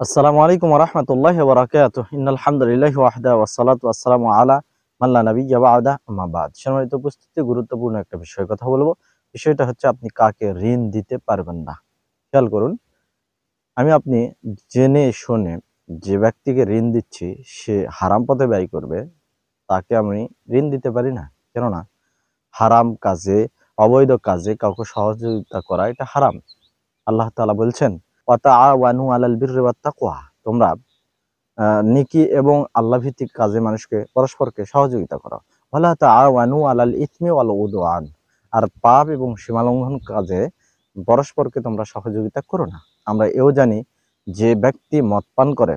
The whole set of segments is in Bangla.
আসসালামু আলাইকুম ওয়া রাহমাতুল্লাহি ওয়া বারাকাতুহু। ইন্নাল হামদুলিল্লাহি ওয়াহদা ওয়াসসালাতু ওয়াসসালামু আলা মান লা নাবিয়্যা বা'দা আম্মা বা'দ। সম্মানিত উপস্থিতি, গুরুত্বপূর্ণ একটা বিষয়ে কথা বলবো। বিষয়টা হচ্ছে আপনি কাকে ঋণ দিতে পারবেন না। খেয়াল করুন, আপনি জেনে শুনে যে ব্যক্তিকে ঋণ দিচ্ছি সে হারাম পথে ব্যয় করবে, তাকে আমি ঋণ দিতে পারি না। কেননা হারাম কাজে, অবৈধ কাজে কাউকে সহযোগিতা করা এটা হারাম। আল্লাহ তাআলা বলছেন, ওয়া তাআওয়ানু আলাল বিররি ওয়াত তাকওয়া, তোমরা নেকি এবং আল্লাহ ভিত্তিক কাজে মানুষকে পরস্পরকে সহযোগিতা করা। ওয়ালা তাআওয়ানু আলাল ইসমি ওয়াল উদওয়ান, আর পাপ এবং সীমালঙ্ঘন কাজে পরস্পরকে তোমরা সহযোগিতা করো না। আমরা এও জানি, যে ব্যক্তি মদ পান করে,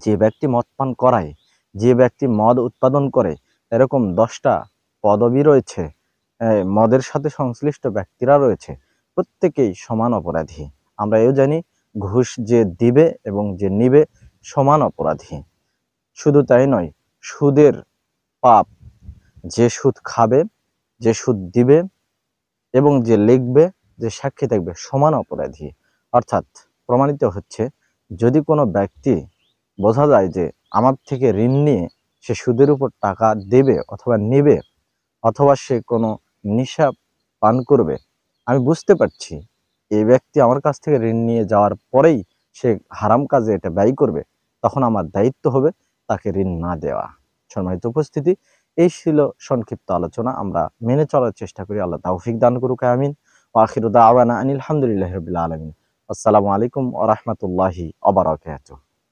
যে ব্যক্তি মদ পান করায়, যে ব্যক্তি মদ উৎপাদন করে, এরকম 10টা পদবি রয়েছে। মদের সাথে সংশ্লিষ্ট ব্যক্তিরা রয়েছে, প্রত্যেকেই সমান অপরাধী। আমরা এও জানি, ঘুষ যে দিবে এবং যে নিবে সমান অপরাধী। শুধু তাই নয়, সুদের পাপ, যে সুদ খাবে, যে সুদ দিবে এবং যে লিখবে, যে সাক্ষী থাকবে, সমান অপরাধী। অর্থাৎ প্রমাণিত হচ্ছে, যদি কোনো ব্যক্তি বোঝা যায় যে আমার থেকে ঋণ নিয়ে সে সুদের উপর টাকা দেবে অথবা নেবে, অথবা সে কোনো নেশা পান করবে, আমি বুঝতে পারছি এই ব্যক্তি আমার কাছ থেকে ঋণ নিয়ে যাওয়ার পরেই সে হারাম কাজে এটা ব্যয় করবে, তখন আমার দায়িত্ব হবে তাকে ঋণ না দেওয়া। সম্মানিত উপস্থিতি, এই ছিল সংক্ষিপ্ত আলোচনা। আমরা মেনে চলার চেষ্টা করি। আল্লাহ তৌফিক দান করুক, আমিন। ওয়া আখিরু দাওয়ানা আনিল হামদুলিল্লাহি রাব্বিল আলামিন। আসসালামু আলাইকুম ওয়া রাহমাতুল্লাহি ওয়া বারাকাতুহু।